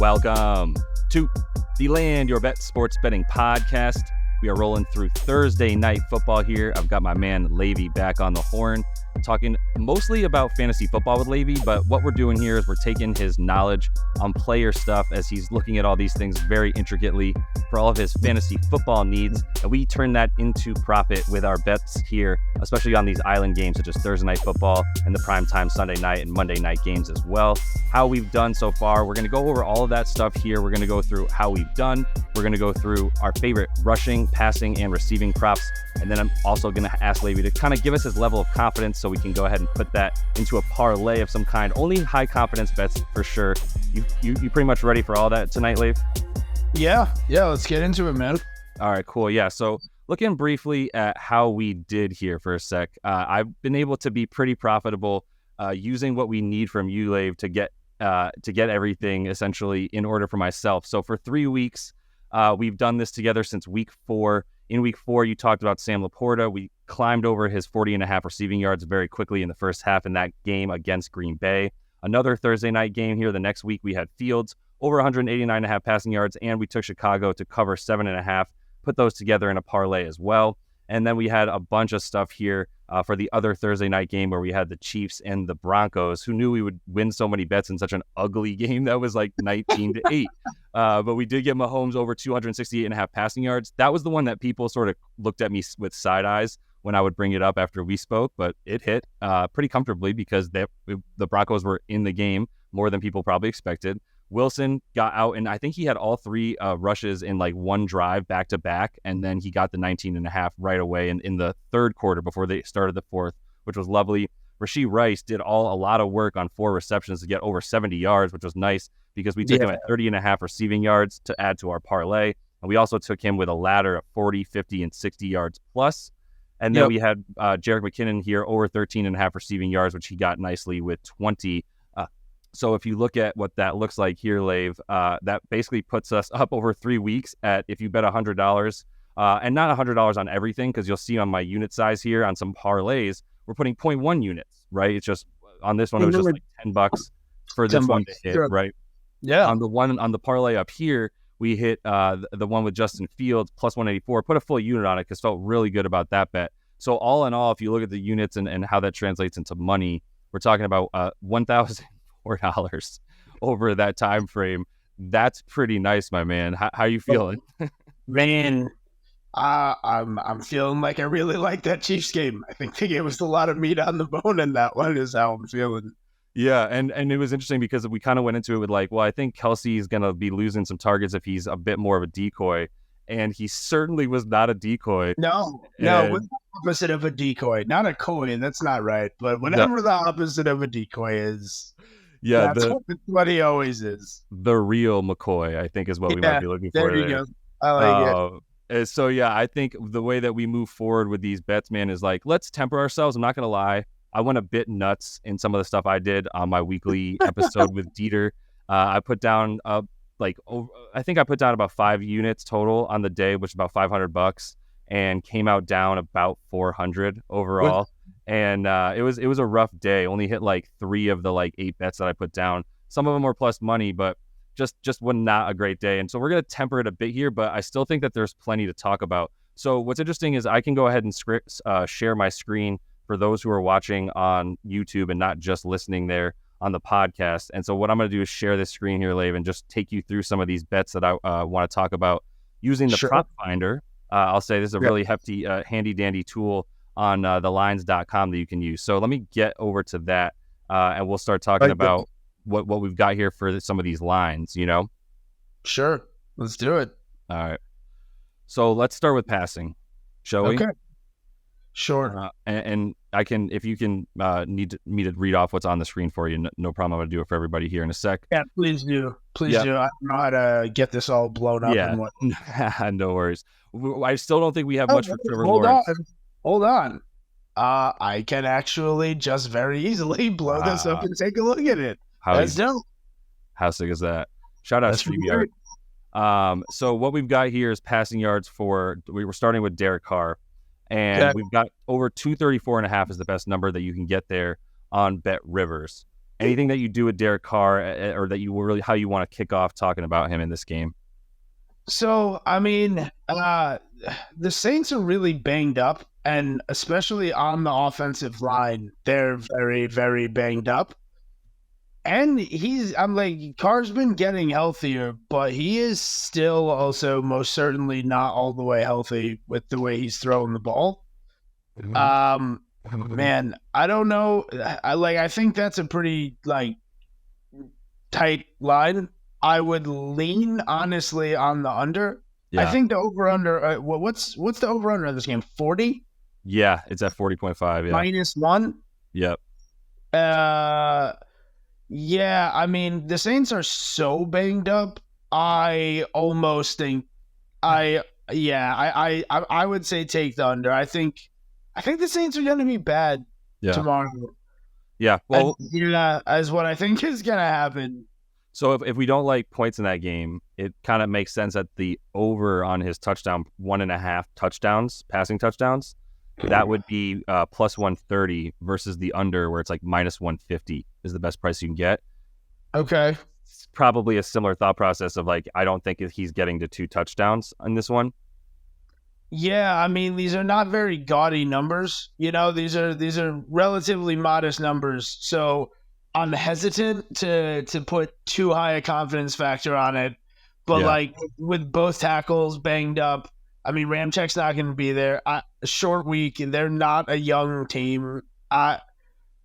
Welcome to the Land Your Bet Sports Betting Podcast. We are rolling through Thursday night football here. I've got my man Levi back on the horn, talking mostly about fantasy football with Levi, but what we're doing here is we're taking his knowledge on player stuff as he's looking at all these things very intricately for all of his fantasy football needs, and we turn that into profit with our bets here, especially on these island games such as Thursday night football and the primetime Sunday night and Monday night games as well. How we've done so far, we're going to go over all of that stuff here. We're going to go through how we've done. We're going to go through our favorite rushing, passing, and receiving props. And then I'm also going to ask Levi to kind of give us his level of confidence so we can go ahead and put that into a parlay of some kind. Only high confidence bets for sure. You pretty much ready for all that tonight, Lev? Yeah, let's get into it, man. All right, cool. Yeah, so looking briefly at how we did here for a sec, I've been able to be pretty profitable using what we need from you, Lev, to get everything essentially in order for myself. So for 3 weeks, we've done this together since week 4. In week 4, you talked about Sam Laporta. We climbed over his 40.5 receiving yards very quickly in the first half in that game against Green Bay. Another Thursday night game here. The next week, we had Fields over 189.5 passing yards, and we took Chicago to cover 7.5. Put those together in a parlay as well. And then we had a bunch of stuff here for the other Thursday night game where we had the Chiefs and the Broncos. Who knew we would win so many bets in such an ugly game that was like 19-8? But we did get Mahomes over 268.5 passing yards. That was the one that people sort of looked at me with side eyes when I would bring it up after we spoke, but it hit pretty comfortably because the Broncos were in the game more than people probably expected. Wilson got out, and I think he had all 3 rushes in like one drive back to back, and then he got the 19.5 right away in the third quarter before they started the fourth, which was lovely. Rashee Rice did a lot of work on 4 receptions to get over 70 yards, which was nice because we took him at 30.5 receiving yards to add to our parlay, and we also took him with a ladder of 40, 50, and 60 yards plus. And then we had Jerick McKinnon here over 13.5 receiving yards, which he got nicely with 20. So if you look at what that looks like here, Lev, that basically puts us up over 3 weeks at, if you bet $100, and not $100 on everything, because you'll see on my unit size here on some parlays, we're putting 0.1 units, right? It's just, on this one, it was just like $10 for this one to hit, right? Yeah. On the parlay up here, we hit the one with Justin Fields, plus 184, put a full unit on it because felt really good about that bet. So all in all, if you look at the units and how that translates into money, we're talking about $1,004 over that time frame. That's pretty nice, my man. How you feeling? Man, I'm feeling like I really like that Chiefs game. I think it was a lot of meat on the bone in that one is how I'm feeling. Yeah, and it was interesting because we kind of went into it with like, well, I think Kelsey is going to be losing some targets if he's a bit more of a decoy. And he certainly was not a decoy. No, what's the opposite of a decoy? Not a coin, that's not right. But whatever the opposite of a decoy is, that's what he always is. The real McCoy, I think, is what we might be looking for. There you go. I like it. So, yeah, I think the way that we move forward with these bets, man, is like, let's temper ourselves. I'm not going to lie. I went a bit nuts in some of the stuff I did on my weekly episode with Dieter. I put down I think I put down about 5 units total on the day, which is about $500, and came out down about 400 overall. And it was a rough day. Only hit like 3 of the like 8 bets that I put down. Some of them were plus money, but just was not a great day. And so we're going to temper it a bit here, but I still think that there's plenty to talk about. So what's interesting is I can go ahead and share my screen for those who are watching on YouTube and not just listening there on the podcast. And so what I'm going to do is share this screen here, Lev, and just take you through some of these bets that I want to talk about using the prop finder. I'll say this is a really hefty, handy dandy tool on thelines.com that you can use. So let me get over to that and we'll start talking about what we've got here for some of these lines, you know? Sure. Let's do it. All right. So let's start with passing, shall we? Okay. Sure. And I can, if you can need me to read off what's on the screen for you, no problem. I'm going to do it for everybody here in a sec. Yeah, please do. Please do. I don't know how to get this all blown up. Yeah, no worries. I still don't think we have much for Trevor Lawrence. Hold on. I can actually just very easily blow this up and take a look at it. That's dope. How sick is that? Shout out to StreamYard. So what we've got here is passing yards we were starting with Derek Carr. And we've got over 234.5 is the best number that you can get there on Bet Rivers. anything that you do with Derek Carr, or that you really how you want to kick off talking about him in this game? So, I mean, the Saints are really banged up, and especially on the offensive line, they're very, very banged up. And I'm like, Carr's been getting healthier, but he is still also most certainly not all the way healthy with the way he's throwing the ball. Man, I don't know. I think that's a pretty tight line. I would lean honestly on the under. Yeah. I think the over under. What's the over under of this game? 40. Yeah, it's at 40.5. Yeah, -1. Yep. Yeah, I mean, the Saints are so banged up. I almost think I would say take the under. I think the Saints are going to be bad tomorrow. Yeah, well, as what I think is going to happen. So if we don't like points in that game, it kind of makes sense that the over on his touchdown, 1.5 touchdowns, passing touchdowns, that would be plus 130 versus the under where it's like minus 150 is the best price you can get. Okay. It's probably a similar thought process of like, I don't think he's getting to 2 touchdowns on this one. Yeah, I mean, these are not very gaudy numbers. These are relatively modest numbers. So I'm hesitant to put too high a confidence factor on it. But like with both tackles banged up, I mean, Ramczak's not going to be there. A short week, and they're not a young team. I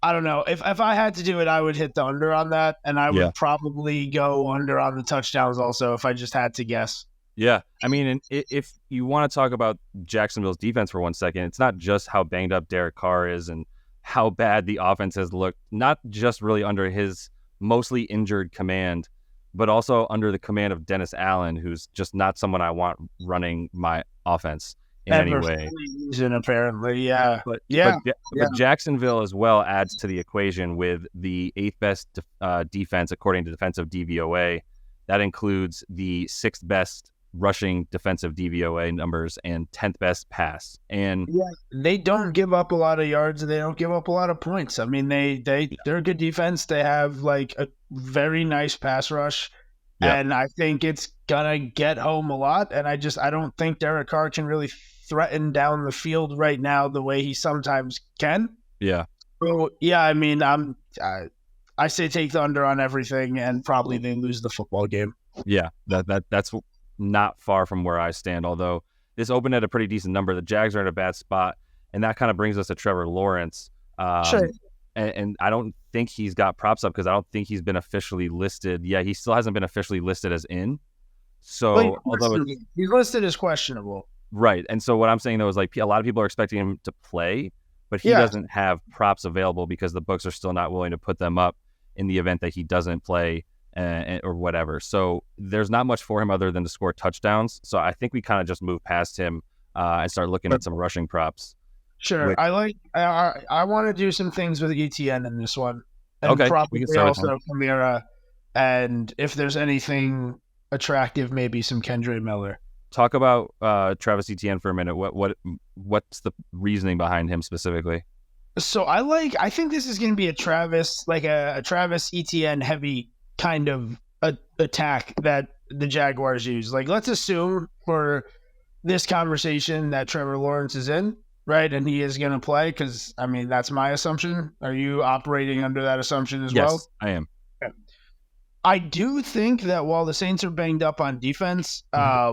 don't know. If I had to do it, I would hit the under on that, and I would probably go under on the touchdowns also if I just had to guess. Yeah, I mean, if you want to talk about Jacksonville's defense for 1 second, it's not just how banged up Derek Carr is and how bad the offense has looked, not just really under his mostly injured command, but also under the command of Dennis Allen, who's just not someone I want running my offense in any way. Apparently, yeah. But Jacksonville as well adds to the equation with the 8th best defense according to defensive DVOA. That includes the 6th best rushing defensive DVOA numbers and 10th best pass. And they don't give up a lot of yards and they don't give up a lot of points. I mean, they're a good defense. They have like a very nice pass rush. And I think it's gonna get home a lot. And I don't think Derek Carr can really threaten down the field right now the way he sometimes can. Yeah. So I mean, I say take the under on everything, and probably they lose the football game. Yeah, that's not far from where I stand, although this opened at a pretty decent number. The Jags are in a bad spot, and that kind of brings us to Trevor Lawrence. Sure. And I don't think he's got props up because I don't think he's been officially listed. Yeah, he still hasn't been officially listed as in. So although he's listed as questionable. Right. And so what I'm saying, though, is like a lot of people are expecting him to play, but he doesn't have props available because the books are still not willing to put them up in the event that he doesn't play or whatever. So there's not much for him other than to score touchdowns. So I think we kind of just move past him and start looking at some rushing props. Sure. I want to do some things with ETN in this one. And probably also Kamara. And if there's anything attractive, maybe some Kendre Miller. Talk about Travis Etienne for a minute. What's the reasoning behind him specifically? So I think this is going to be a Travis Etienne heavy kind of attack that the Jaguars use. Like, let's assume for this conversation that Trevor Lawrence is in, right? And he is going to play because, I mean, that's my assumption. Are you operating under that assumption as well? Yes, I am. Okay. I do think that while the Saints are banged up on defense, I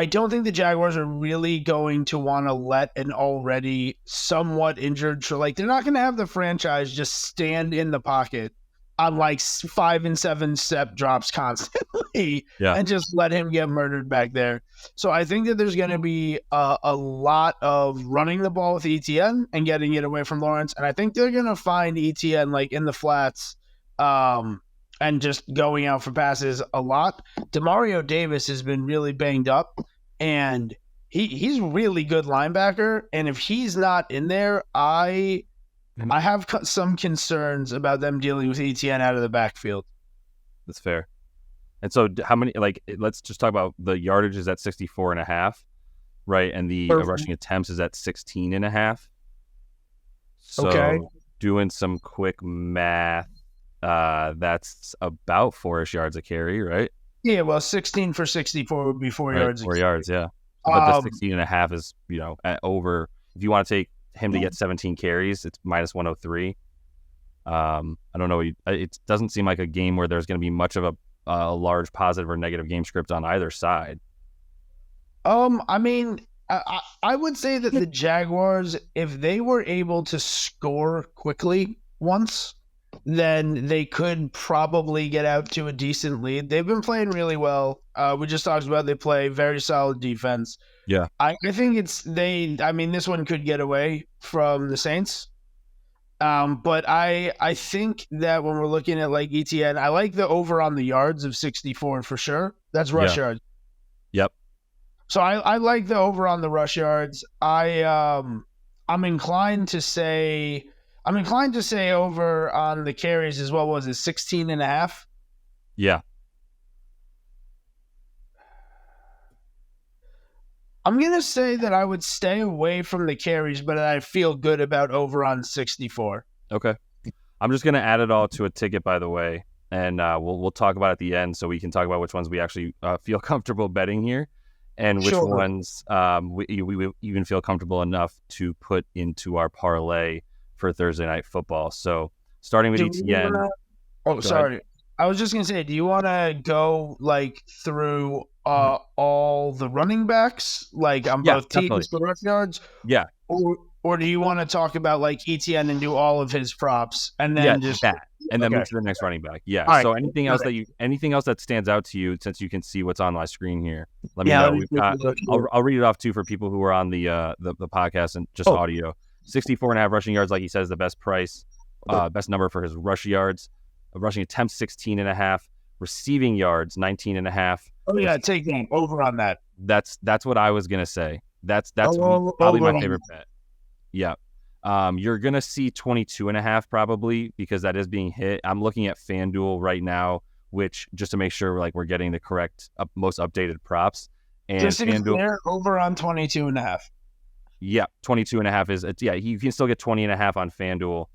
don't think the Jaguars are really going to want to let an already somewhat injured, they're not going to have the franchise just stand in the pocket on like 5 and 7 step drops constantly and just let him get murdered back there. So I think that there's going to be a lot of running the ball with ETN and getting it away from Lawrence. And I think they're going to find ETN like in the flats and just going out for passes a lot. Demario Davis has been really banged up, and he's a really good linebacker. And if he's not in there, I have some concerns about them dealing with ETN out of the backfield. That's fair. And so how many, let's just talk about the yardage is at 64.5, right? And the rushing attempts is at 16.5. So, doing some quick math, that's about 4-ish yards a carry, right? Yeah, well, 16 for 64 would be 4 Right, yards. 4 yards, yeah. But the 16.5 is, at over. If you want to take him to get 17 carries, it's minus 103. I don't know. It doesn't seem like a game where there's going to be much of a large positive or negative game script on either side. I mean, I would say that the Jaguars, if they were able to score quickly once, then they could probably get out to a decent lead. They've been playing really well. We just talked about they play very solid defense. Yeah. I think this one could get away from the Saints. But I think that when we're looking at like ETN, I like the over on the yards of 64 for sure. That's rush yards. Yep. So I like the over on the rush yards. I'm inclined to say over on the carries as well. Was it 16.5? Yeah. I'm going to say that I would stay away from the carries, but I feel good about over on 64. Okay. I'm just going to add it all to a ticket, by the way, and we'll talk about it at the end so we can talk about which ones we actually feel comfortable betting here and which ones we even feel comfortable enough to put into our parlay for Thursday Night Football. So starting with ETN. Sorry. I was just going to say, do you want to go like through all the running backs, like on both teams for rush yards? Yeah. Or do you want to talk about like ETN and do all of his props and then just that, and then move to the next running back? Yeah. Right. So anything else that stands out to you, since you can see what's on my screen here, let me know. We've got. I'll read it off too for people who are on the podcast and just audio. 64.5 rushing yards, like he says, the best price, best number for his rush yards. Rushing attempts 16.5, receiving yards 19.5. Oh yeah, take that over on that. That's what I was gonna say. That's probably my favorite bet. Yeah. You're gonna see 22.5 probably because that is being hit. I'm looking at FanDuel right now, which just to make sure like we're getting the correct most updated props. And just to be clear, over on 22.5. Yeah, 22.5 is you can still get 20.5 on FanDuel.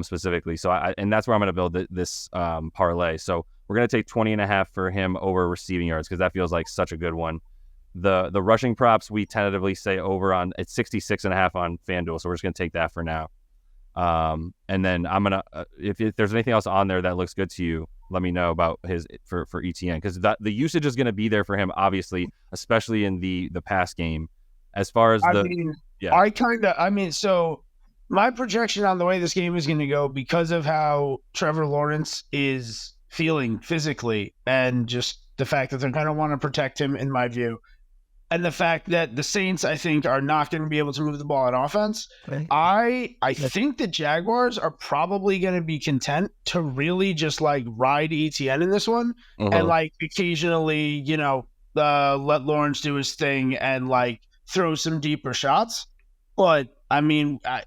Specifically. So and that's where I'm going to build this parlay. So we're going to take 20.5 for him over receiving yards because that feels like such a good one. The rushing props we tentatively say over on it's 66.5 on FanDuel. So we're just going to take that for now. And then I'm going to if there's anything else on there that looks good to you, let me know about his for ETN because the usage is going to be there for him obviously, especially in the pass game. As far as so my projection on the way this game is going to go because of how Trevor Lawrence is feeling physically and just the fact that they're going to want to protect him, in my view, and the fact that the Saints, I think, are not going to be able to move the ball on offense. Okay. I think the Jaguars are probably going to be content to really just like ride ETN in this one and like occasionally, let Lawrence do his thing and like throw some deeper shots. But I mean, I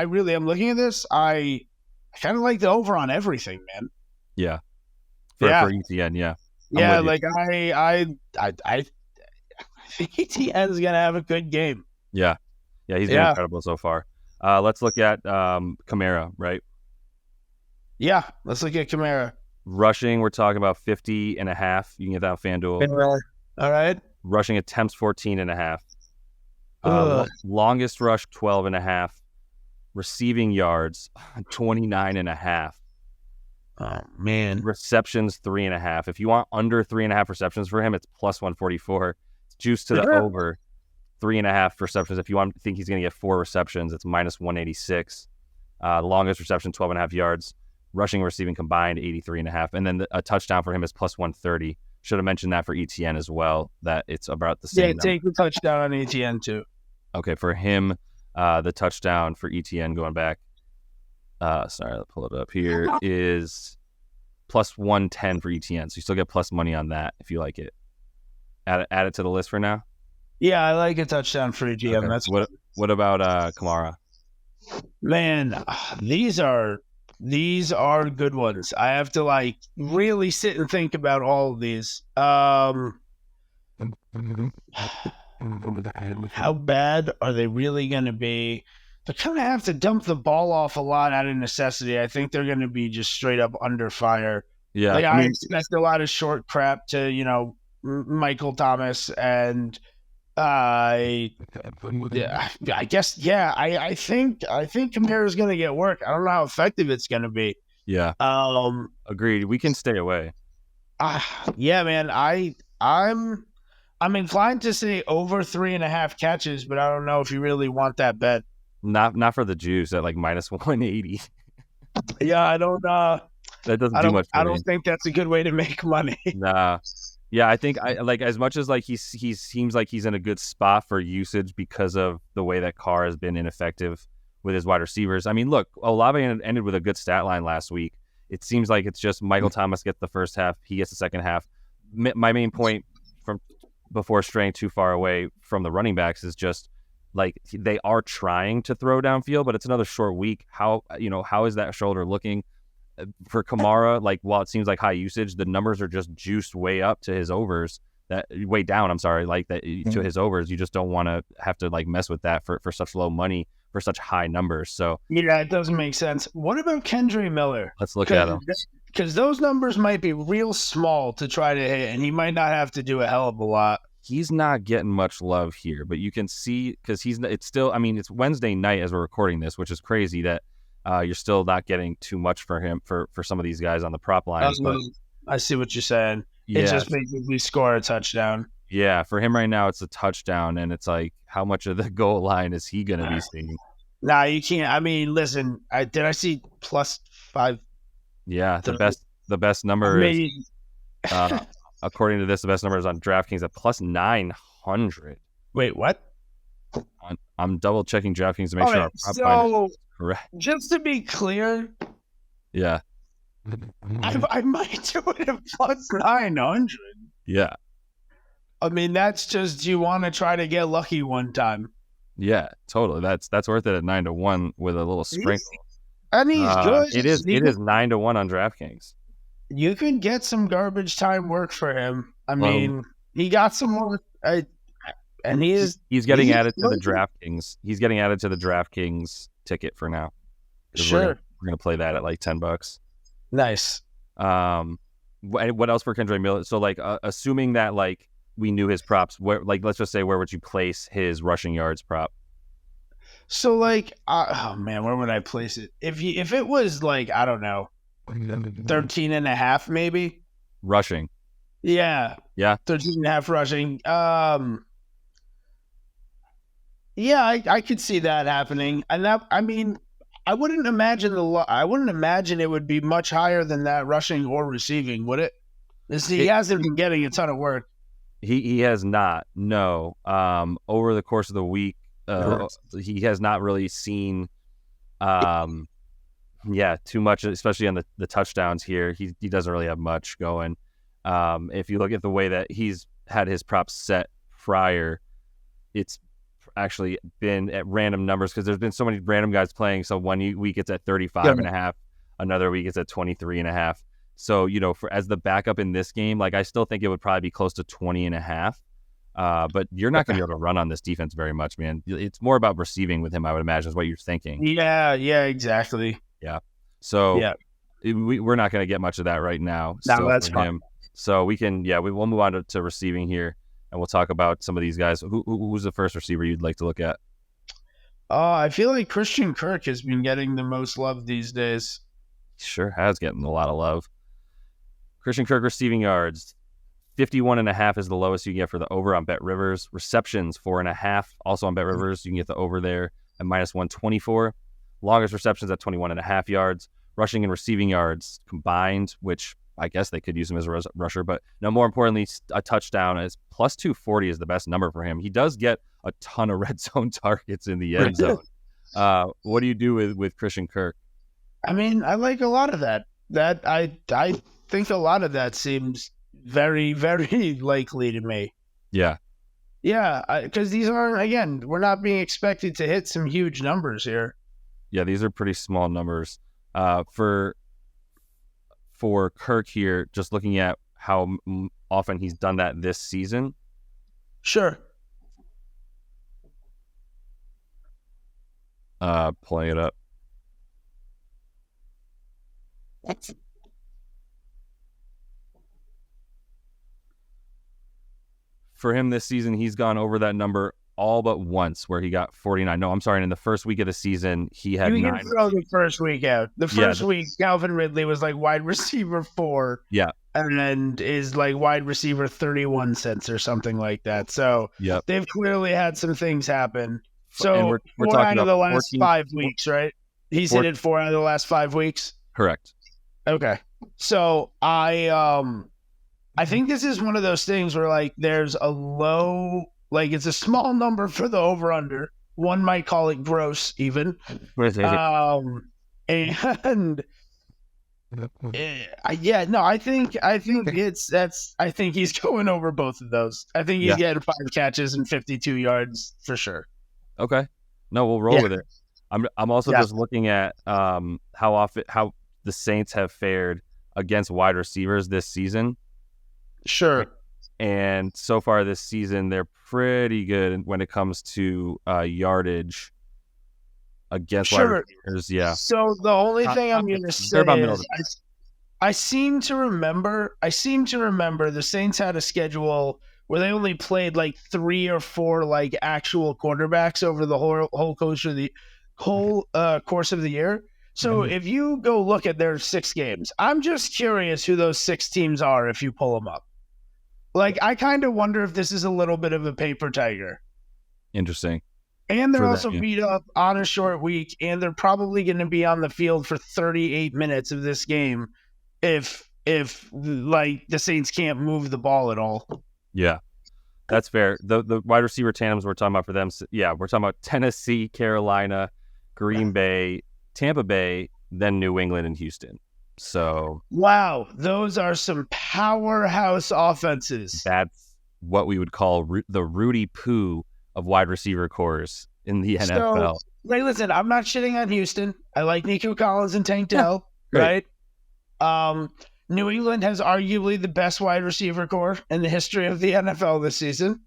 really am looking at this. I kind of like the over on everything, man. Yeah. For ETN, yeah. I think ETN is going to have a good game. Yeah. Yeah, he's been incredible so far. Let's look at Kamara, right? Yeah, let's look at Kamara. Rushing, we're talking about 50.5. You can get that on FanDuel. All right. Rushing attempts 14.5. Longest rush 12.5, receiving yards 29.5. Oh man, receptions 3.5. If you want under 3.5 receptions for him, it's plus 144. It's juice to the over 3.5 receptions. If you think he's going to get 4 receptions, it's minus 186. The longest reception 12.5 yards, rushing and receiving combined 83.5, and then a touchdown for him is plus 130. Should have mentioned that for ETN as well. That it's about the same. Yeah, take the touchdown on ETN too. Okay, for him, the touchdown for ETN going back. Sorry, I'll pull it up here. Is plus 110 for ETN. So you still get plus money on that if you like it. Add it to the list for now. Yeah, I like a touchdown for ETN. Okay. That's what about Kamara? Man, these are good ones. I have to like really sit and think about all of these. How bad are they really going to be? they're going to have to dump the ball off a lot out of necessity. I think they're going to be just straight up under fire. Yeah, Like, I expect a lot of short crap to, Michael Thomas and yeah, I guess I think Kamara's going to get work. I don't know how effective it's going to be. Yeah. Agreed. We can stay away. Yeah, man. I'm inclined to say over 3.5 catches, but I don't know if you really want that bet. Not for the juice at like minus 180. Yeah, I don't. That doesn't do much. I don't think that's a good way to make money. Nah. Yeah, I think I like as much as like he seems like he's in a good spot for usage because of the way that Carr has been ineffective with his wide receivers. I mean, look, Olave ended with a good stat line last week. It seems like it's just Michael Thomas gets the first half, he gets the second half. My main point from before straying too far away from the running backs is just like they are trying to throw downfield, but it's another short week. How is that shoulder looking? For Kamara, like while it seems like high usage, the numbers are just juiced way up to his overs. That way down. I'm sorry, like that to his overs. You just don't want to have to like mess with that for such low money for such high numbers. So yeah, it doesn't make sense. What about Kendre Miller? Let's look at him because those numbers might be real small to try to hit, and he might not have to do a hell of a lot. He's not getting much love here, but you can see because it's still. I mean, it's Wednesday night as we're recording this, which is crazy that. You're still not getting too much for him for some of these guys on the prop lines. But I see what you're saying. Yeah. It just basically score a touchdown. Yeah, for him right now, it's a touchdown, and it's like, how much of the goal line is he going to be seeing? Nah, you can't. I mean, listen, did I see +5? Yeah, the best number is, according to this, the best number is on DraftKings at +900. Wait, what? I'm double checking DraftKings to make sure. So, correct. Just to be clear, yeah, I might do it at +900. Yeah, I mean that's just you want to try to get lucky one time. Yeah, totally. That's worth it at 9-1 with a little sprinkle. And he's good. It is 9-1 on DraftKings. You can get some garbage time work for him. I mean, he got some more. And he's getting added to the DraftKings. He's getting added to the DraftKings ticket for now. Sure, we're gonna play that at like $10. Nice. What else for Kendre Miller? So like, assuming that like we knew his props, let's just say where would you place his rushing yards prop? So like, oh man, where would I place it? If it was like, I don't know, 13.5 maybe rushing. Yeah. 13.5 rushing. Yeah, I could see that happening, and that I mean, I wouldn't imagine it would be much higher than that rushing or receiving, would it? He hasn't been getting a ton of work. He has not. No. Over the course of the week, he has not really seen, too much, especially on the touchdowns here. He doesn't really have much going. If you look at the way that he's had his props set prior, it's actually been at random numbers because there's been so many random guys playing. So one week it's at 35.5, another week it's at 23.5. So, as the backup in this game, like I still think it would probably be close to 20.5. But you're not going to be able to run on this defense very much, man. It's more about receiving with him, I would imagine, is what you're thinking. Yeah, exactly. Yeah. So we're not going to get much of that right now. No, that's fine. So we can, we'll move on to receiving here. And we'll talk about some of these guys. Who's the first receiver you'd like to look at? I feel like Christian Kirk has been getting the most love these days. Sure has getting a lot of love. Christian Kirk receiving yards, 51.5 is the lowest you can get for the over on Bet Rivers. Receptions, 4.5, also on Bet Rivers. You can get the over there at -124. Longest receptions at 21.5 yards. Rushing and receiving yards combined, which I guess they could use him as a rusher, but no, more importantly, a touchdown is +240 is the best number for him. He does get a ton of red zone targets in the end zone. What do you do with Christian Kirk? I mean, I like a lot of that. I think a lot of that seems very, very likely to me. Yeah. Yeah, because these aren't, again, we're not being expected to hit some huge numbers here. Yeah, these are pretty small numbers. For Kirk here, just looking at how often he's done that this season. Sure. Pulling it up. For him this season, he's gone over that number all but once, where he got 49. No, I'm sorry. In the first week of the season, he had 9. You can throw the first week out. The first week, Calvin Ridley was like wide receiver 4. Yeah. And then is like wide receiver 31 cents or something like that. So they've clearly had some things happen. So we're 4 out of the last 5 weeks, right? He's hit it 4 out of the last 5 weeks? Correct. Okay. So I think this is one of those things where like there's a low, like it's a small number for the over-under. One might call it gross even. And I think he's going over both of those. I think he's getting 5 catches and 52 yards for sure. Okay. No, we'll roll with it. I'm also just looking at how the Saints have fared against wide receivers this season. Sure. And so far this season, they're pretty good when it comes to yardage against wide receivers. Yeah. So the only thing I'm going to say is I seem to remember the Saints had a schedule where they only played like 3 or 4 like actual quarterbacks over the whole course of the year. So if you go look at their 6 games, I'm just curious who those 6 teams are if you pull them up. Like, I kind of wonder if this is a little bit of a paper tiger. Interesting. And they're also beat up on a short week, and they're probably going to be on the field for 38 minutes of this game if like the Saints can't move the ball at all. Yeah, that's fair. The wide receiver tandems we're talking about for them, we're talking about Tennessee, Carolina, Green Bay, Tampa Bay, then New England and Houston. So wow, those are some powerhouse offenses. That's what we would call the Rudy Poo of wide receiver cores in the NFL. Like, listen, I'm not shitting on Houston. I like Nico Collins and Tank Dell, right? New England has arguably the best wide receiver core in the history of the NFL this season.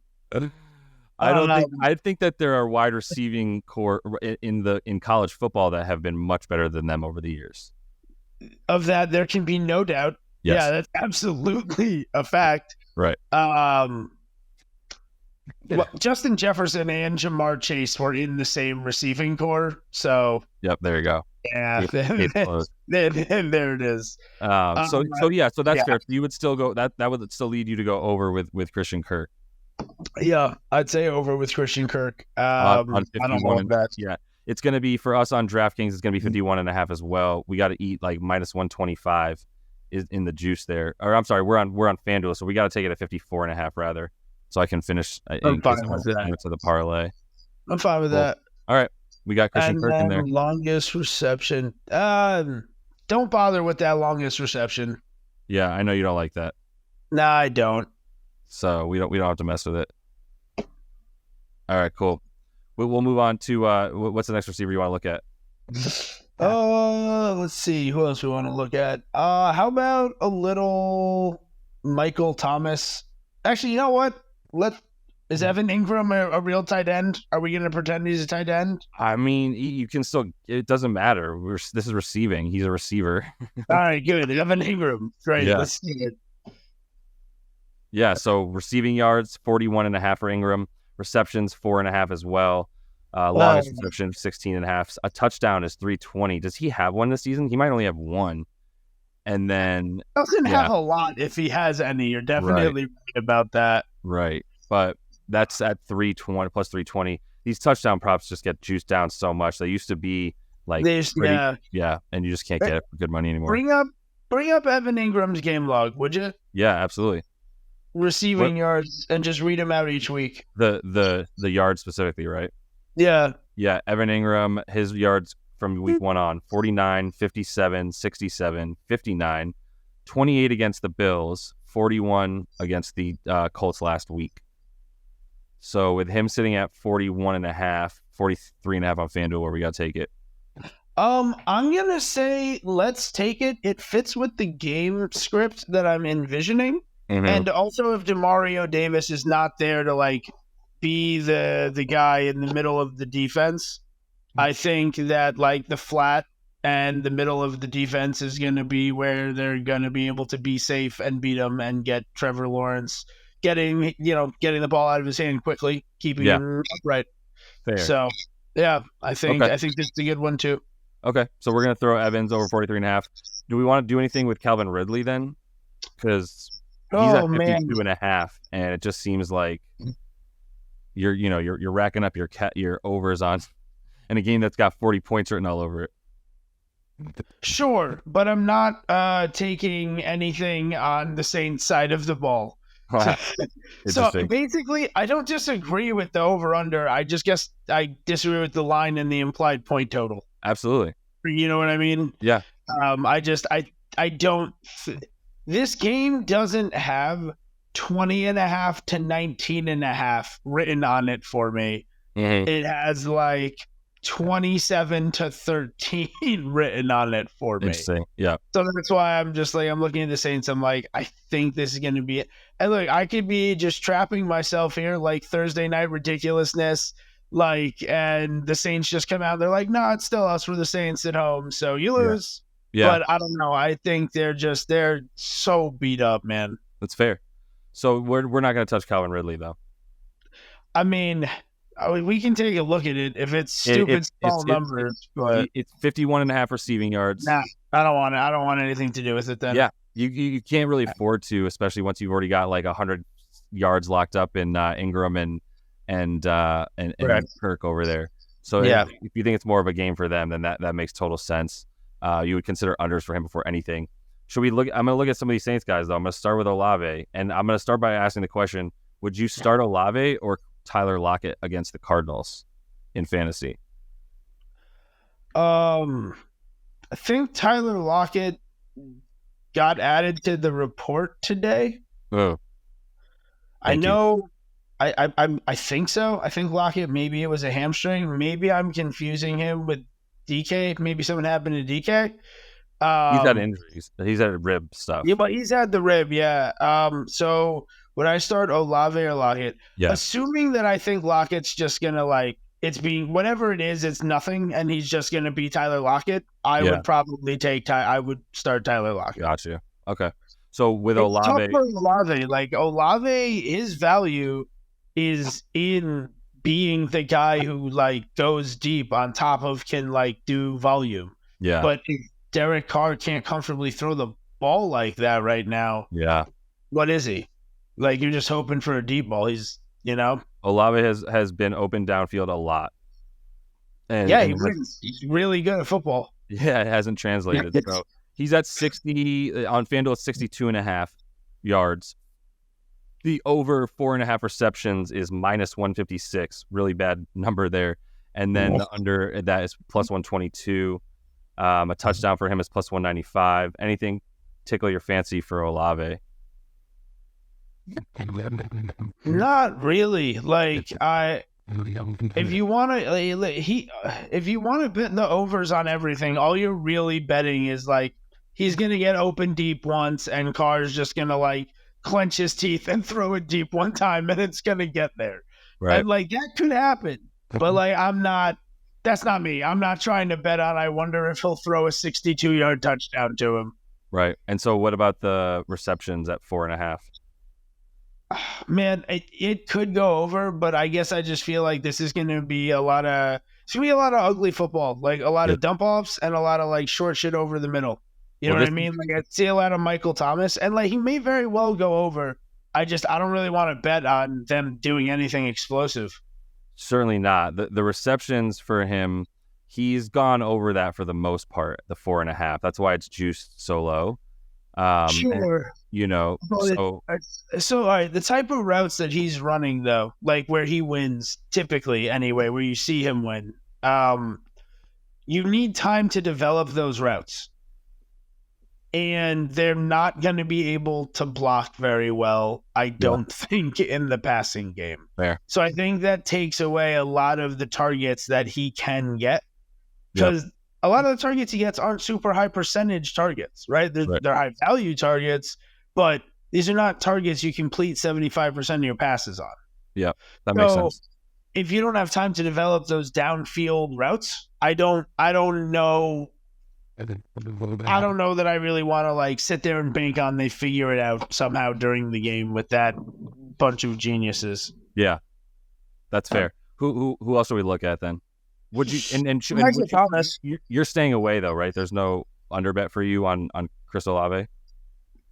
I think that there are wide receiving core in college football that have been much better than them over the years. Of that, there can be no doubt. Yes. Yeah, that's absolutely a fact. Right. Justin Jefferson and Jamar Chase were in the same receiving core, so. Yep, there you go. Yeah, there it is. So that's fair. You would still go that would still lead you to go over with Christian Kirk. Yeah, I'd say over with Christian Kirk. On 51. I don't know that. Yeah. It's going to be, for us on DraftKings, it's going to be 51.5 as well. We got to eat like minus 125 is in the juice there. Or I'm sorry, we're on FanDuel, so we got to take it at 54.5 rather, so I can finish I'm fine with that. To the parlay. I'm fine with that. All right, we got Christian Kirk in there. Longest reception. Don't bother with that longest reception. Yeah, I know you don't like that. Nah, I don't. So we don't have to mess with it. All right, cool. We'll move on to what's the next receiver you want to look at? Let's see. Who else we want to look at? How about a little Michael Thomas? Actually, you know what? Is Evan Ingram a real tight end? Are we going to pretend he's a tight end? I mean, you can still. It doesn't matter. This is receiving. He's a receiver. All right, good. Evan Ingram. Great. Yeah. Let's see it. Yeah. So receiving yards 41.5 for Ingram. Receptions 4.5 as well. Longest reception 16.5. A touchdown is 320. Does he have one this season? He might only have one. And then doesn't have a lot if he has any. You're definitely right about that. Right, but that's at 320 plus 320. These touchdown props just get juiced down so much. They used to be like and you just can't get it for good money anymore. Bring up Evan Ingram's game log, would you? Yeah, absolutely. Receiving yards and just read them out each week. The yards specifically, right? Yeah. Yeah, Evan Ingram, his yards from week 1 on 49, 57, 67, 59, 28 against the Bills, 41 against the Colts last week. So with him sitting at 41.5, 43.5 on FanDuel, where we got to take it. I'm going to say let's take it. It fits with the game script that I'm envisioning. Mm-hmm. And also, if Demario Davis is not there to like be the guy in the middle of the defense, I think that like the flat and the middle of the defense is going to be where they're going to be able to be safe and beat them and get Trevor Lawrence getting the ball out of his hand quickly, keeping him upright. Fair. So, yeah, I think this is a good one too. Okay, so we're going to throw Evans over 43.5. Do we want to do anything with Calvin Ridley then? Because he's at 52.5, and it just seems like you're racking up your overs on in a game that's got 40 points written all over it. Sure, but I'm not taking anything on the Saints side of the ball. So basically, I don't disagree with the over/under. I just guess I disagree with the line and the implied point total. Absolutely. You know what I mean? Yeah. I don't. This game doesn't have 20.5 to 19.5 written on it for me. Mm-hmm. It has like 27 to 13 written on it for me. Interesting. Yeah. So that's why I'm just like, I'm looking at the Saints. I'm like, I think this is going to be it. And look, I could be just trapping myself here, like Thursday night ridiculousness. And the Saints just come out. They're like, no, it's still us. We're the Saints at home. So you lose. Yeah. But I don't know. I think they're so beat up, man. That's fair. So we're not going to touch Calvin Ridley, though. I mean, we can take a look at it if it's stupid small numbers. But it's 51.5 receiving yards. Nah, I don't want it. I don't want anything to do with it then. Yeah. You can't really afford to, especially once you've already got like 100 yards locked up in Ingram and Kirk over there. So if you think it's more of a game for them, then that makes total sense. You would consider unders for him before anything. Should we look? I'm going to look at some of these Saints guys, though. I'm going to start with Olave, and I'm going to start by asking the question, would you start Olave or Tyler Lockett against the Cardinals in fantasy? I think Tyler Lockett got added to the report today. Oh, I know. I think so. I think Lockett, maybe it was a hamstring. Maybe I'm confusing him with DK. Maybe something happened to DK. He's had injuries. He's had rib stuff. Yeah, but he's had the rib, yeah. So would I start Olave or Lockett? Yeah. Assuming that I think Lockett's just going to it's being whatever it is, it's nothing, and he's just going to be Tyler Lockett, I would probably I would start Tyler Lockett. Gotcha. Okay. So with Olave. Olave, his value is in being the guy who goes deep on top of can do volume. Yeah. But if Derek Carr can't comfortably throw the ball like that right now, what is he? You're just hoping for a deep ball. He's Olave has been open downfield a lot. And he's really good at football. Yeah, it hasn't translated. So he's at 60 on FanDuel at 62.5 yards. The over 4.5 receptions is minus 156. Really bad number there. And then the under that is plus 122. A touchdown for him is plus 195. Anything tickle your fancy for Olave? Not really. If you want to bet the overs on everything, all you're really betting is he's gonna get open deep once, and Carr's just gonna clench his teeth and throw it deep one time, and it's gonna get there. Right. And that could happen, but I'm not. That's not me. I'm not trying to bet on. I wonder if he'll throw a 62-yard touchdown to him. Right. And so, what about the receptions at 4.5? Man, it could go over, but I guess I just feel like this is going to be a lot of ugly football, a lot of dump offs and a lot of short shit over the middle. You know what I mean? I see a lot of Michael Thomas, and he may very well go over. I don't really want to bet on them doing anything explosive. Certainly not. The receptions for him, he's gone over that for the most part, the 4.5. That's why it's juiced so low. Sure. So all right, the type of routes that he's running, though, where he wins typically anyway, where you see him win, you need time to develop those routes. And they're not going to be able to block very well, I don't think, in the passing game. Fair. So I think that takes away a lot of the targets that he can get. Because a lot of the targets he gets aren't super high percentage targets, right? They're high value targets, but these are not targets you complete 75% of your passes on. Yeah, that makes sense. if you don't have time to develop those downfield routes, I don't know. I don't know that I really want to like sit there and bank on they figure it out somehow during the game with that bunch of geniuses. Yeah, that's fair. Who else do we look at then? Would you Thomas? You're staying away though, right? There's no underbet for you on Chris Olave.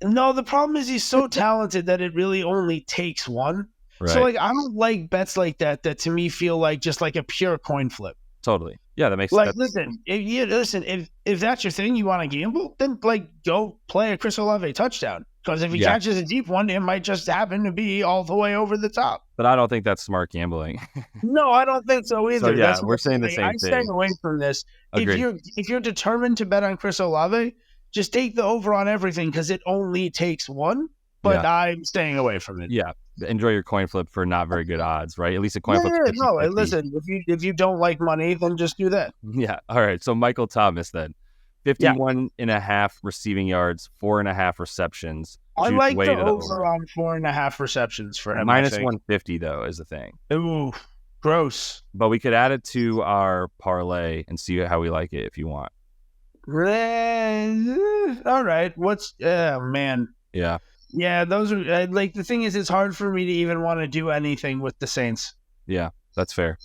No, the problem is he's so talented that it really only takes one. Right. So like I don't like bets like that to me feel like just like a pure coin flip. Totally. Yeah, that makes like sense. If that's your thing, you want to gamble, then like go play a Chris Olave touchdown. Because if he catches a deep one, it might just happen to be all the way over the top. But I don't think that's smart gambling. No, I don't think so either. So, yeah, we're saying the same thing. I stay away from this. Agreed. If you're determined to bet on Chris Olave, just take the over on everything because it only takes one. But I'm staying away from it. Yeah, enjoy your coin flip for not very good odds, right? At least a coin flip. No, listen, if you don't like money, then just do that. Yeah. All right. So Michael Thomas then, 51.5 receiving yards, 4.5 receptions. I like the over on 4.5 receptions for him. Minus 150 though is the thing. Ooh, gross. But we could add it to our parlay and see how we like it if you want. All right. Man. Yeah. Yeah, those are like the thing is, it's hard for me to even want to do anything with the Saints. Yeah, that's fair.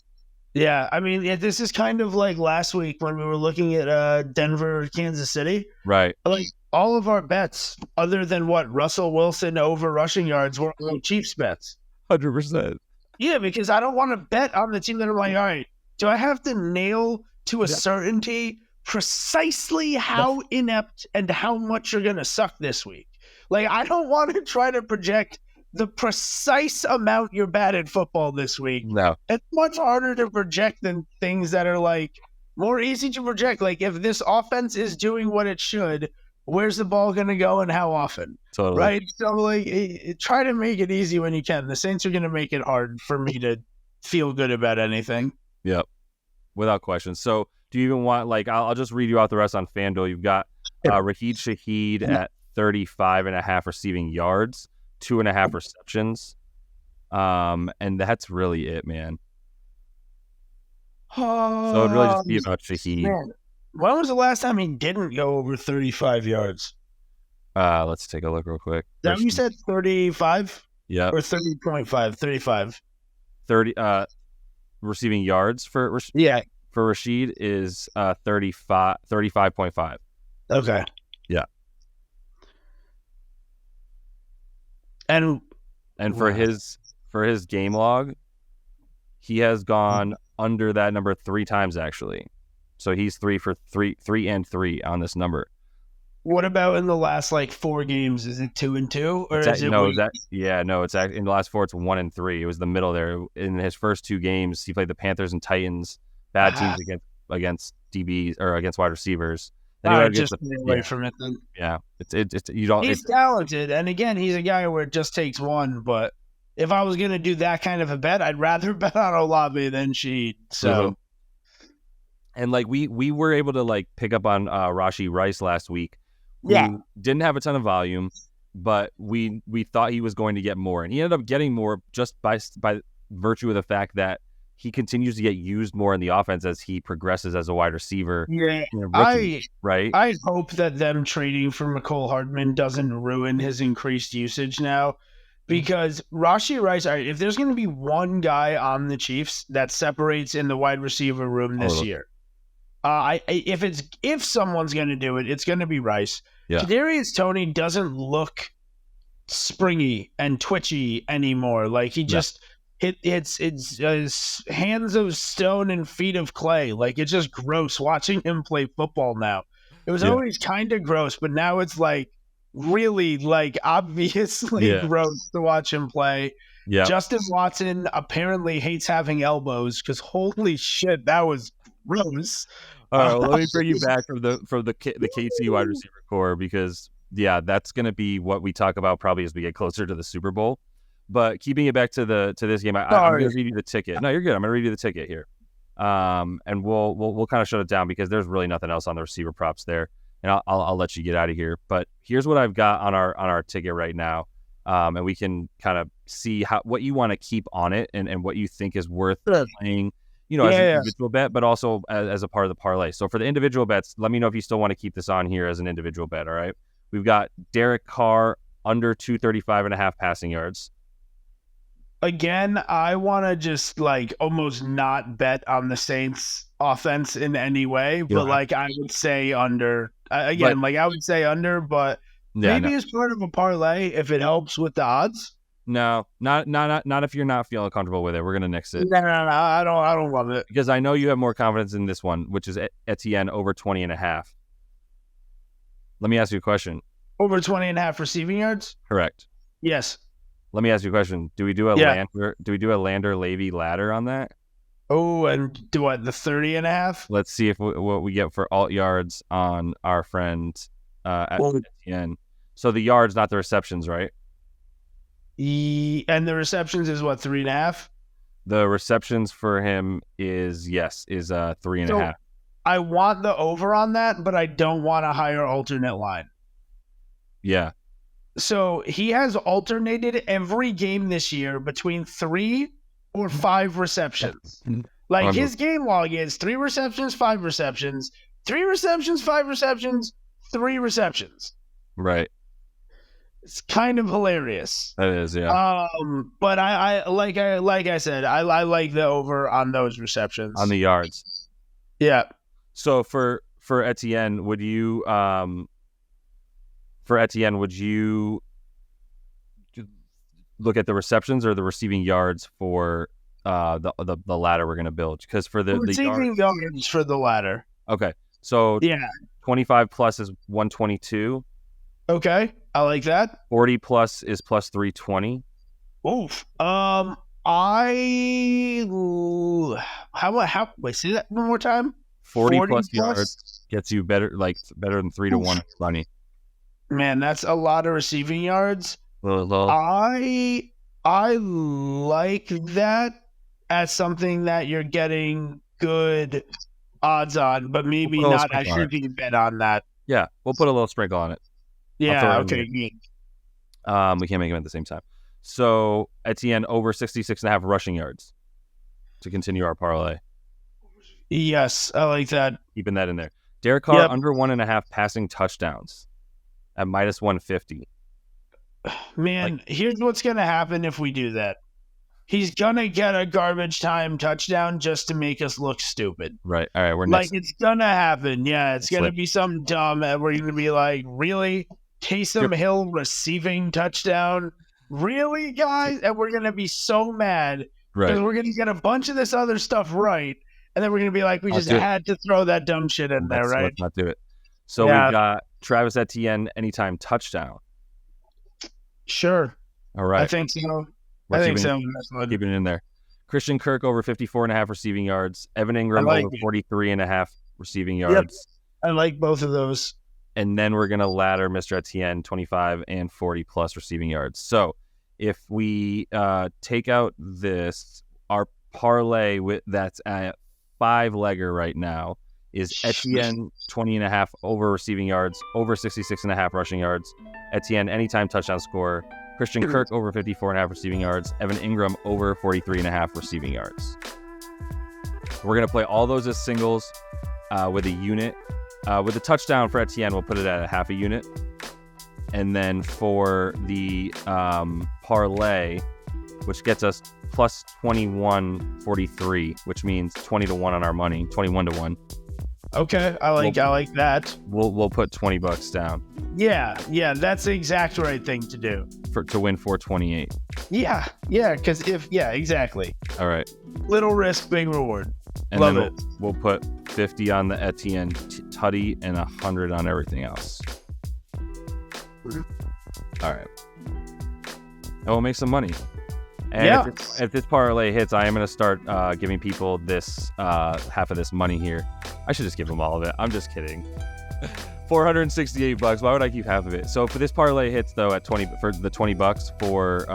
Yeah, I mean, this is kind of like last week when we were looking at Denver, Kansas City. Right. Like all of our bets, other than Russell Wilson over rushing yards, were all Chiefs bets. 100%. Yeah, because I don't want to bet on the team that I'm like, all right, do I have to nail to a certainty precisely how inept and how much you're going to suck this week? Like, I don't want to try to project the precise amount you're bad at football this week. No. It's much harder to project than things that are, like, more easy to project. Like, if this offense is doing what it should, where's the ball going to go and how often? Totally. Right? So, like, try to make it easy when you can. The Saints are going to make it hard for me to feel good about anything. Yep. Without question. So, do you even want, like, I'll just read you out the rest on FanDuel. You've got Raheed Shaheed at 35.5 receiving yards, 2.5 receptions. And that's really it, man. So it'd really just be about Shaheed. Man. When was the last time he didn't go over 35 yards? Let's take a look real quick. That you said 35? Yeah. Or 30.5, 35. 30 receiving yards for Raheed is 35.5. Okay. Yeah. And for his game log, he has gone under that number 3 times actually. So he's 3 for 3 and 3 on this number. What about in the last 4 games? Is it 2 and 2 or is it it's actually in the last 4 it's 1 and 3. It was the middle there. In his first 2 games, he played the Panthers and Titans, bad teams against DBs or against wide receivers. Just stay away from it then. Yeah, it's you don't. He's talented, and again, he's a guy where it just takes one. But if I was going to do that kind of a bet, I'd rather bet on Olave than Shaheed. So, and we were able to pick up on Rashee Rice last week. Who didn't have a ton of volume, but we thought he was going to get more, and he ended up getting more just by virtue of the fact that he continues to get used more in the offense as he progresses as a wide receiver. Yeah, right? I hope that them trading for McCole Hardman doesn't ruin his increased usage now, because Rashee Rice, if there's going to be one guy on the Chiefs that separates in the wide receiver room this year, if someone's going to do it, it's going to be Rice. Yeah. Kadarius Toney doesn't look springy and twitchy anymore. Like he just... It's hands of stone and feet of clay. Like, it's just gross watching him play football now. It was always kind of gross, but now it's really obviously gross to watch him play. Yeah. Justin Watson apparently hates having elbows because holy shit, that was gross. All right, well, let me bring you back from the KC wide receiver core because that's going to be what we talk about probably as we get closer to the Super Bowl. But keeping it back to this game, I'm going to read you the ticket. No, you're good. I'm going to read you the ticket here, and we'll kind of shut it down because there's really nothing else on the receiver props there, and I'll let you get out of here. But here's what I've got on our ticket right now. and we can kind of see what you want to keep on it and what you think is worth playing, as an individual bet, but also as a part of the parlay. So for the individual bets, let me know if you still want to keep this on here as an individual bet. All right. We've got Derek Carr under 235.5 passing yards. Again, I want to just almost not bet on the Saints offense in any way, but I would say under. I would say under, but maybe as part of a parlay if it helps with the odds. No, not if you're not feeling comfortable with it. We're gonna nix it. No, I don't love it because I know you have more confidence in this one, which is Etienne over 20.5. Let me ask you a question. Over 20.5 receiving yards? Correct. Yes. Let me ask you a question. Do we do a Lander? Do we do a Lander Levi ladder on that? Oh, and do what? The 30.5? Let's see if what we get for alt yards on our friend at Etienne. So the yards, not the receptions, right? And the receptions is what, 3.5? The receptions for him is 3.5. So I want the over on that, but I don't want a higher alternate line. Yeah. So he has alternated every game this year between 3 or 5 receptions. His game log is 3 receptions, 5 receptions, 3 receptions, 5 receptions, 3 receptions. Right. It's kind of hilarious. That is, yeah. But I said, I like the over on those receptions. On the yards. Yeah. So for Etienne, would you look at the receptions or the receiving yards for the ladder we're going to build? Because for the receiving yards for the ladder. Okay. So 25 plus is 122. Okay. I like that. 40 plus is plus 320. Oof. Wait, say that one more time. 40 plus yards gets you better than 3-1 money. Man, that's a lot of receiving yards. I like that as something that you're getting good odds on, but maybe not a heavy bet on that. Yeah, we'll put a little sprinkle on it. Yeah, okay. We can't make them at the same time. So Etienne over 66.5 rushing yards to continue our parlay. Yes, I like that. Keeping that in there. Derek Carr under 1.5 passing touchdowns at minus 150. Man, here's what's going to happen if we do that. He's going to get a garbage time touchdown just to make us look stupid. Right. All right. We're next. It's going to happen. Yeah, it's going to be something dumb. And we're going to be like, really? Taysom Hill receiving touchdown? Really, guys? And we're going to be so mad because we're going to get a bunch of this other stuff right. And then we're going to be like, we just had to throw that dumb shit in there, right? Let's not do it. So we've got Travis Etienne anytime touchdown. Sure. All right. I think so. Keeping it in there. Christian Kirk over 54.5 receiving yards. Evan Ingram over 43.5 receiving yards. Yep. I like both of those. And then we're going to ladder Mr. Etienne 25 and 40 plus receiving yards. So if we take out our parlay that's at 5-legger right now is Etienne 20.5 over receiving yards, over 66.5 rushing yards. Etienne anytime touchdown score. Christian Kirk over 54.5 receiving yards. Evan Ingram over 43.5 receiving yards. We're going to play all those as singles with a unit. With the touchdown for Etienne, we'll put it at a half a unit. And then for the parlay, which gets us plus 21.43, which means 20-1 on our money, 21-1. Okay, I like that. We'll put $20 down. Yeah, that's the exact right thing to do. To win 428. Yeah, because exactly. All right. Little risk, big reward. And Love it. We'll put 50 on the Etienne tutty and 100 on everything else. All right. And we'll make some money. And if this parlay hits, I am going to start giving people this half of this money here. I should just give them all of it. I'm just kidding. $468. Why would I keep half of it? So for this parlay hits though at $20 for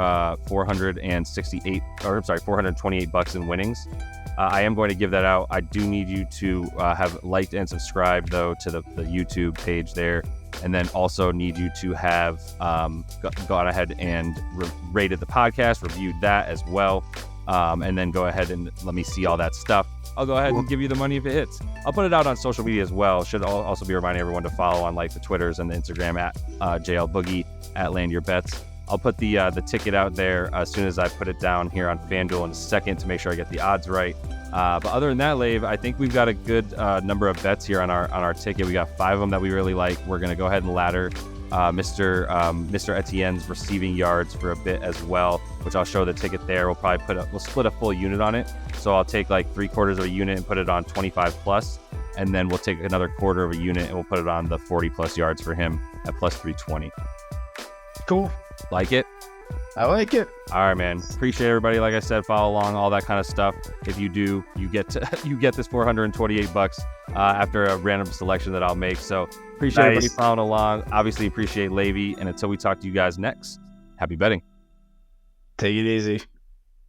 428 bucks in winnings. I am going to give that out. I do need you to have liked and subscribed though to the YouTube page there. And then also need you to have gone ahead and rated the podcast, reviewed that as well. And then go ahead and let me see all that stuff. I'll go ahead and give you the money if it hits. I'll put it out on social media as well. Should also be reminding everyone to follow on like the Twitters and the Instagram at JL Boogie, at Land Your Bets. I'll put the ticket out there as soon as I put it down here on FanDuel in a second to make sure I get the odds right. But other than that, Lave, I think we've got a good number of bets here on our ticket. We got 5 of them that we really like. We're going to go ahead and ladder Mr. Etienne's receiving yards for a bit as well, which I'll show the ticket there. We'll probably we'll split a full unit on it. So I'll take like 3/4 of a unit and put it on 25 plus, and then we'll take another 1/4 of a unit and we'll put it on the 40 plus yards for him at plus 320. Cool. Like it? I like it. All right, man. Appreciate everybody. Like I said, follow along, all that kind of stuff. If you do, you get this $428 after a random selection that I'll make. So appreciate everybody following along. Obviously appreciate Levi. And until we talk to you guys next, happy betting. Take it easy.